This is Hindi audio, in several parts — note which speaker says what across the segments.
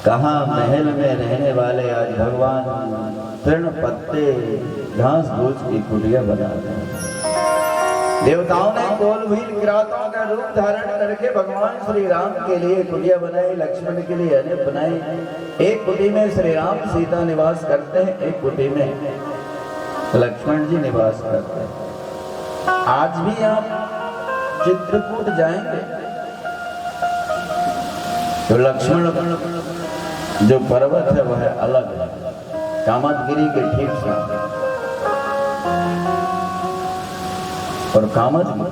Speaker 1: कहाँ महल में रहने वाले आज भगवान तृण पत्ते घास फूस की कुटिया बनाते हैं। देवताओं ने कोल भील किरातों का रूप धारण करके भगवान श्री राम के लिए कुटिया बनाई, लक्ष्मण के लिए अनेक बनाई। एक कुटी में श्री राम सीता निवास करते हैं, एक कुटी में लक्ष्मण जी निवास करते हैं। आज भी आप चित्रकूट जाएंगे तो लक्ष्मण जो पर्वत है वह अलग कामदगिरी के ठीक साथ और कामदगिरी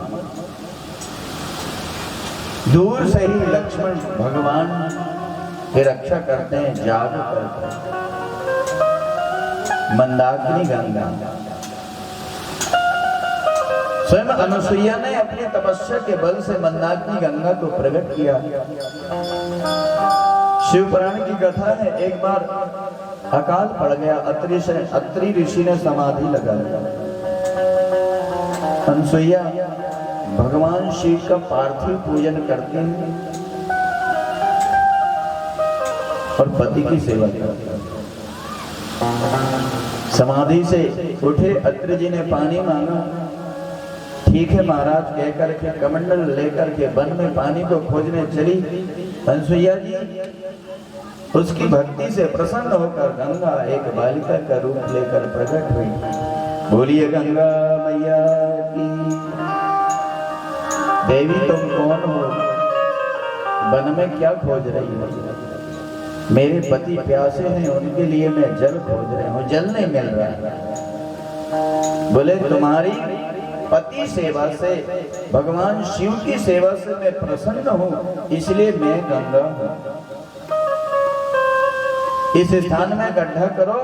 Speaker 1: दूर से ही लक्ष्मण भगवान की रक्षा करते हैं, जाग करते हैं। मंदाकिनी गंगा स्वयं अनुसुईया ने अपनी तपस्या के बल से मंदाकिनी गंगा को प्रकट किया। शिव पुराण की कथा है, एक बार अकाल पड़ गया, अत्रि ऋषि ने समाधि लगा लिया। अनुसुईया भगवान शिव का पार्थिव पूजन करते हैं और पति की सेवा करते हैं। समाधि से उठे अत्रि जी ने पानी मांगा। ठीक है महाराज कह करके कमंडल लेकर के वन में पानी को खोजने चली अनुसुईया जी। उसकी भक्ति से प्रसन्न होकर गंगा एक बालिका का रूप लेकर प्रकट हुई। बोलिए गंगा मैया की। देवी तुम कौन हो? वन में क्या खोज रही हो? मेरे पति प्यासे हैं, उनके लिए मैं जल खोज रही हूँ, जल नहीं मिल रहा है। बोले तुम्हारी पति सेवा से, भगवान शिव की सेवा से मैं प्रसन्न हूँ, इसलिए मैं गंगा हूँ। इस स्थान में गड्ढा करो,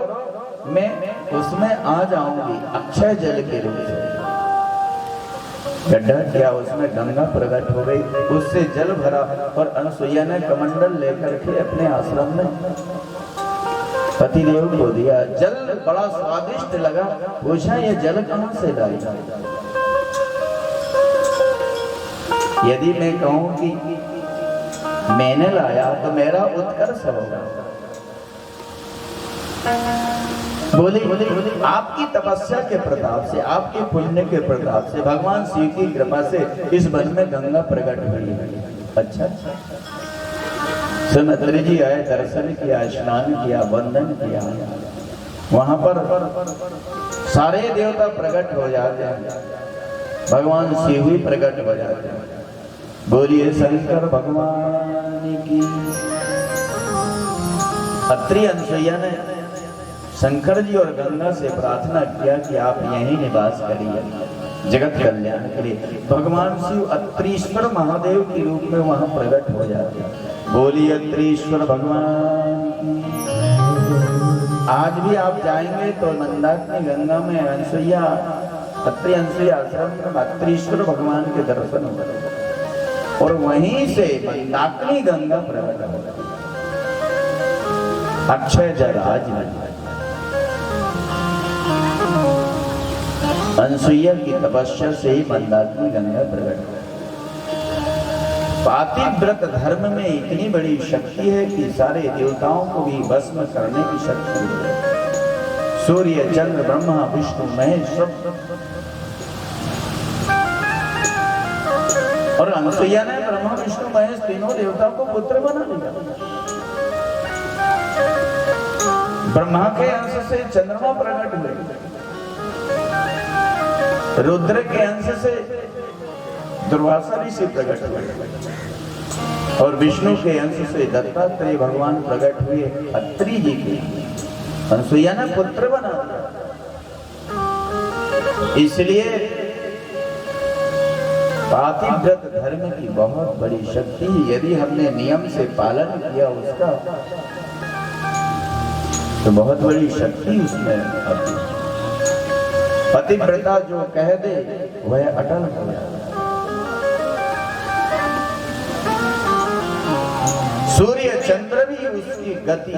Speaker 1: मैं उसमें आ जाऊंगी अक्षय जल के रूप से। गड्ढा किया, उसमें गंगा प्रकट हो गई, उससे जल भरा और अनुसुईया ने कमंडल लेकर के अपने आश्रम में पतिदेव को दिया। जल बड़ा स्वादिष्ट लगा। पूछा ये जल कहां से लाई? यदि मैं कहूं कि मैंने लाया तो मेरा उत्कर्ष होगा। बोले आपकी तपस्या के प्रताप से, आपके पुण्य के प्रताप से, भगवान शिव की कृपा से इस वन में गंगा प्रकट हुई है। अच्छा, अत्रि जी आए, दर्शन किया, स्नान किया, वंदन किया। वहां पर सारे देवता प्रकट हो जाते हैं, भगवान शिव ही प्रकट हो जाते हैं। बोलिए शंकर भगवान की। अत्रि अनुसुईया ने शंकर जी और गंगा से प्रार्थना किया कि आप यहीं निवास करिए जगत कल्याण के लिए। भगवान शिव अत्रीश्वर महादेव के रूप में वहां प्रकट हो जाते हैं। बोलिए अत्रीश्वर भगवान। आज भी आप जाएंगे तो मंदाकिनी गंगा में अनुसुईया, अत्रि अनुसुईया आश्रम में अत्रीश्वर भगवान के दर्शन होंगे और वहीं से मंदाकिनी गंगा प्रकट होगी अक्षय जलराज में। अनुसुईया की तपस्या से ही मंदाकिनी गंगा प्रकट हुई। पातिव्रत धर्म में इतनी बड़ी शक्ति है कि सारे देवताओं को भी भस्म करने की शक्ति है। सूर्य, चंद्र, ब्रह्मा, विष्णु, महेश और अनुसुईया ने ब्रह्मा, विष्णु, महेश तीनों देवताओं को पुत्र बना दिया। ब्रह्मा के अंश से चंद्रमा प्रकट हुए, रुद्र के अंश से दुर्वासा ऋषि प्रकट हुए और विष्णु के अंश से दत्तात्रेय भगवान प्रकट हुए। अत्रि जी के अनुसुईया ने पुत्र बना दिया। इसलिए पातिव्रत धर्म की बहुत बड़ी शक्ति, यदि हमने नियम से पालन किया उसका तो बहुत बड़ी शक्ति उसमें आती है। पतिव्रता जो कह दे वह अटल हो जाए। सूर्य चंद्र भी उसकी गति,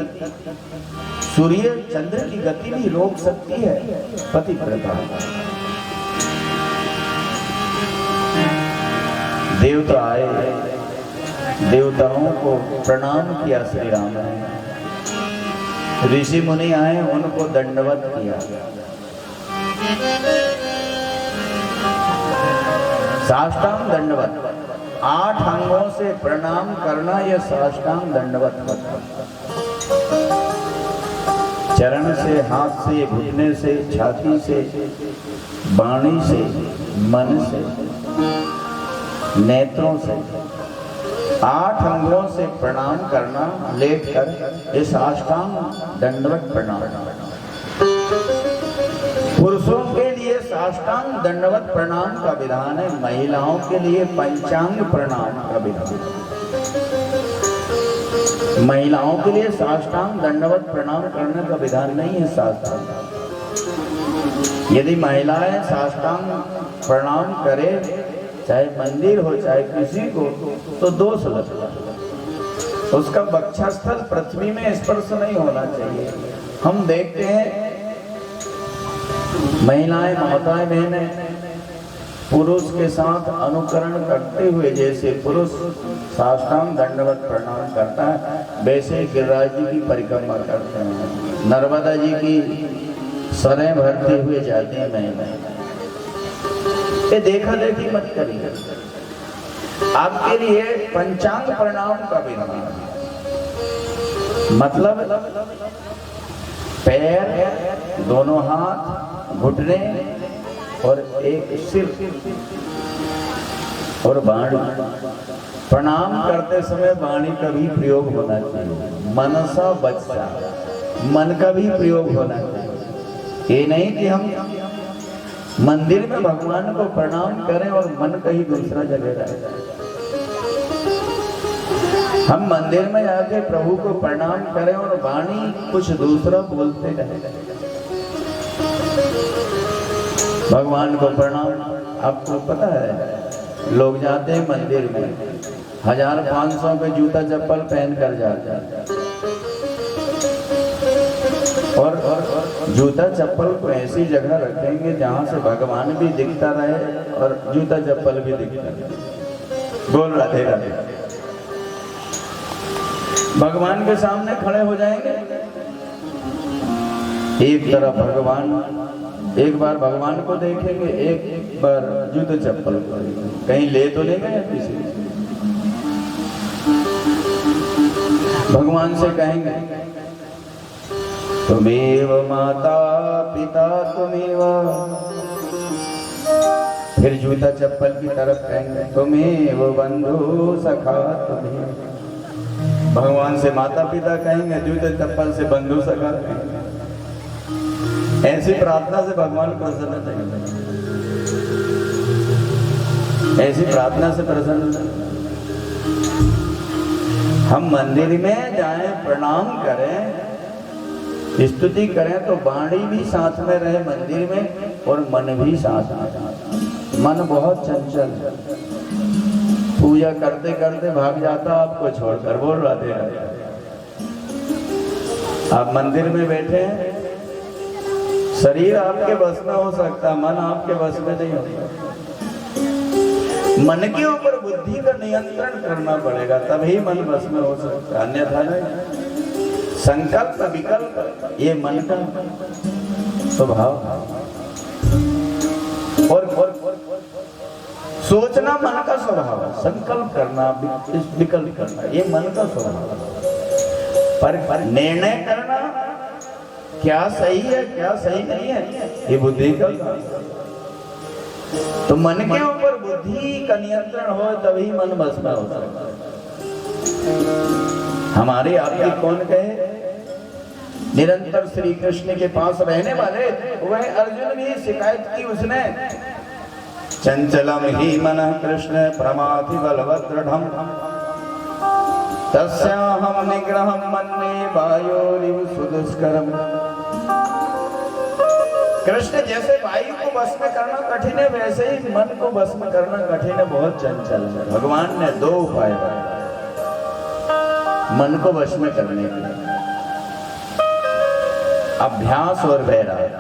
Speaker 1: सूर्य चंद्र की गति भी रोक सकती है पतिव्रता। देवता आए, देवताओं को प्रणाम किया श्री राम ने। ऋषि मुनि आए, उनको दंडवत किया। साष्टांग दंडवत, 8 अंगों से प्रणाम करना यह साष्टांग दंडवत होता। चरण से, हाथ से, घुटने से, छाती से, वाणी से, मन से, नेत्रों से 8 अंगों से प्रणाम करना, लेट कर ये साष्टांग दंडवत प्रणाम। पुरुषों के लिए साष्टांग दंडवत प्रणाम का विधान है, महिलाओं के लिए पंचांग प्रणाम का विधान है। महिलाओं के लिए साष्टांग दंडवत प्रणाम करने का विधान नहीं है शास्त्र। यदि महिलाएं साष्टांग प्रणाम करे, चाहे मंदिर हो चाहे किसी को, तो दोष लगता है। उसका वक्षस्थल पृथ्वी में स्पर्श नहीं होना चाहिए। हम देखते हैं महिलाएं, माताएं, बहनें पुरुष के साथ अनुकरण करते हुए, जैसे पुरुष साष्टांग दंडवत प्रणाम करता है, वैसे गिरिराज जी की परिक्रमा करते हैं, नर्मदा जी की सरें भरते हुए जाते हैं महिलाएं। ये देखा देखी मत करिए। आपके लिए पंचांग प्रणाम का विधान, मतलब पैर, दोनों हाथ, घुटने और एक सिर और वाणी। प्रणाम करते समय वाणी का भी प्रयोग होना चाहिए। मनसा वचसा, मन का भी प्रयोग होना चाहिए। ये नहीं कि हम मंदिर में भगवान को प्रणाम करें और मन कहीं दूसरा जगह रहे। हम मंदिर में जाके प्रभु को प्रणाम करें और वाणी कुछ दूसरा बोलते रहे। भगवान को प्रणाम, आपको पता है लोग जाते हैं मंदिर में 1500 पे जूता चप्पल पहन कर जाते हैं, और जूता चप्पल को ऐसी जगह रखेंगे जहां से भगवान भी दिखता रहे और जूता चप्पल भी दिखता रहे। बोल राधे राधे। भगवान के सामने खड़े हो जाएंगे, एक तरफ भगवान, एक बार भगवान को देखेंगे, एक बार जूते चप्पल को, कहीं ले तो नहीं गए किसी। भगवान से कहेंगे तुमेव माता पिता तुमेव, फिर जूता चप्पल की तरफ कहेंगे तुमेव बंधु सखा तुमेव। भगवान से माता पिता कहेंगे, जूते चप्पल से बंधु सखा कहेंगे। ऐसी प्रार्थना से भगवान प्रसन्न रहेंगे, ऐसी प्रार्थना से प्रसन्न। हम मंदिर में जाएं, प्रणाम करें, स्तुति करें तो वाणी भी साथ में रहे मंदिर में और मन भी साथ में। मन बहुत चंचल है, पूजा करते करते भाग जाता आपको छोड़कर। बोल राधे राधे। आप मंदिर में बैठे हैं, शरीर आपके बस में हो सकता, मन आपके बस में नहीं होता। मन के ऊपर बुद्धि का नियंत्रण करना पड़ेगा, तभी मन बस में हो सकता, अन्यथा नहीं। संकल्प विकल्प ये मन का स्वभाव, और सोचना मन का स्वभाव है, संकल्प करना, विकल्प करना ये मन का स्वभाव है। पर निर्णय करना क्या सही है क्या सही नहीं है ये बुद्धि का। तो मन के ऊपर बुद्धि का नियंत्रण हो तभी मन बस में हो सकता है। हमारे आपकी कौन कहे, निरंतर श्री कृष्ण के पास रहने वाले वह अर्जुन भी शिकायत की उसने, चंचलम ही मनः कृष्ण प्रमाथि बलवत् दृढ़म् तस्याहं निग्रहं मन्ये वायोरिव सुदुष्करम्। कृष्ण जैसे वायु को बस में करना कठिन है, वैसे ही मन को बस में करना कठिन है, बहुत चंचल है। भगवान ने 2 उपाय बताए मन को वश में करने के लिए, अभ्यास और वैराग।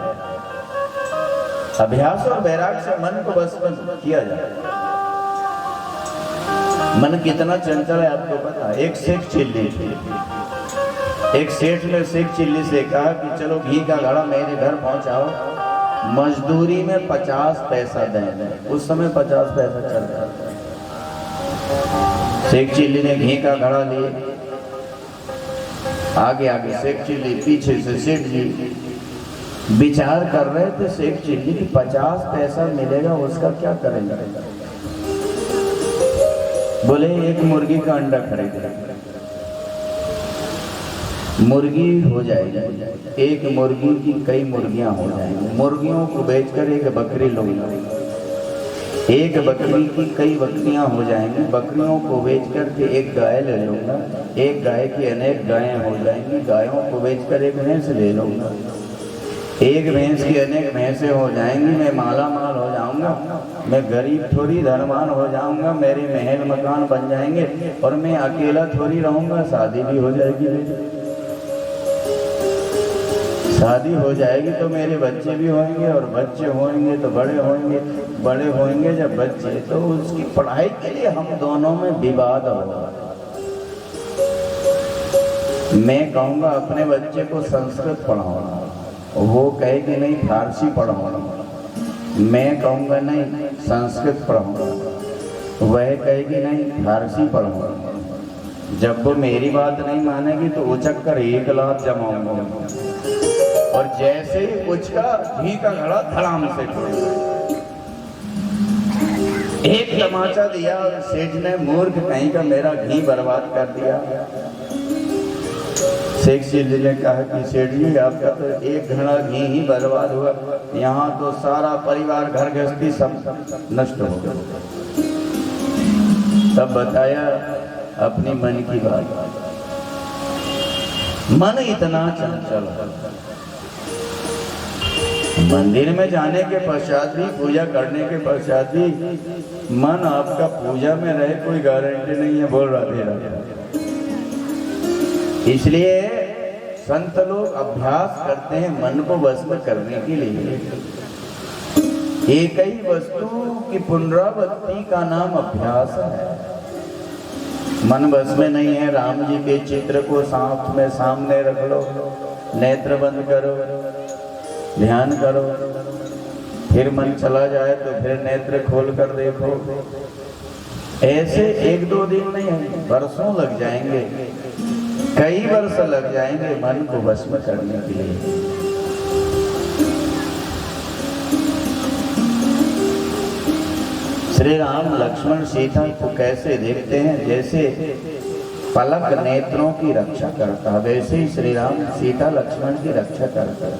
Speaker 1: अभ्यास और वैराग से मन को बस में किया जाए। मन कितना चंचल है आपको पता है। एक सेठ चिल्ली थी, एक सेठ ने शेख चिल्ली से कहा कि चलो घी का घड़ा मेरे घर पहुंचाओ, मजदूरी में 50 पैसा दें। उस समय 50 पैसा चल रहा था। शेख चिल्ली ने घी का घड़ा लिए, आगे आगे शेख चिल्ली, पीछे से सेठ जी विचार कर रहे थे। शेख चिल्ली की 50 पैसा मिलेगा, उसका क्या करेंगे। बोले एक मुर्गी का अंडा खरीद, मुर्गी हो जाएगी, एक मुर्गी की कई मुर्गियां हो जाएंगी, मुर्गियों को बेचकर एक बकरी लो, एक बकरी की कई बकरियां हो जाएंगी, बकरियों को बेचकर के एक गाय ले लूंगा, एक गाय की अनेक गायें हो जाएंगी, गायों को बेचकर एक भैंस ले लूंगा, एक भैंस की अनेक भैंसें हो जाएंगी, मैं माला माल हो जाऊंगा, मैं गरीब थोड़ी धनवान हो जाऊंगा, मेरे महल मकान बन जाएंगे और मैं अकेला थोड़ी रहूंगा, शादी भी हो जाएगी, शादी हो जाएगी तो मेरे बच्चे भी होंगे और बच्चे होंगे तो बड़े होंगे, बड़े होंगे जब बच्चे तो उसकी पढ़ाई के लिए हम दोनों में विवाद होगा। मैं कहूँगा अपने बच्चे को संस्कृत पढ़ाऊंगा, वो कहेगी नहीं फारसी पढ़ाऊंगा, मैं कहूँगा नहीं संस्कृत पढ़ाऊंगा, वह कहेगी नहीं फारसी पढ़ाऊंगा। जब वो मेरी बात नहीं मानेगी तो उचक कर 1 लाख जमाऊंगा और जैसे ही उचका घी का घड़ा धड़ाम से छोड़ेगा। एक तमाचा दिया सेठ ने, मूर्ख कहीं का मेरा घी बर्बाद कर दिया। शेख जी ने कहा कि सेठ जी आपका तो एक घड़ा घी ही बर्बाद हुआ, यहाँ तो सारा परिवार घर गृहस्थी सब नष्ट हो गया। तब बताया अपनी मन की बात, मन इतना चंचल, मंदिर में जाने के पश्चात भी, पूजा करने के पश्चात भी मन आपका पूजा में रहे कोई गारंटी नहीं है, बोल रहा था। इसलिए संत लोग अभ्यास करते हैं मन को वश में करने के लिए। एक ही वस्तु की पुनरावृत्ति का नाम अभ्यास है। मन बस में नहीं है, राम जी के चित्र को साथ में सामने रख लो, नेत्र बंद करो, ध्यान करो, फिर मन चला जाए तो फिर नेत्र खोल कर देखो। ऐसे 1-2 दिन नहीं, वर्षों लग जाएंगे, कई वर्ष लग जाएंगे मन को वश में करने के लिए। श्री राम लक्ष्मण सीता को कैसे देखते हैं, जैसे पलक नेत्रों की रक्षा करता, वैसे ही श्री राम सीता लक्ष्मण की रक्षा करता।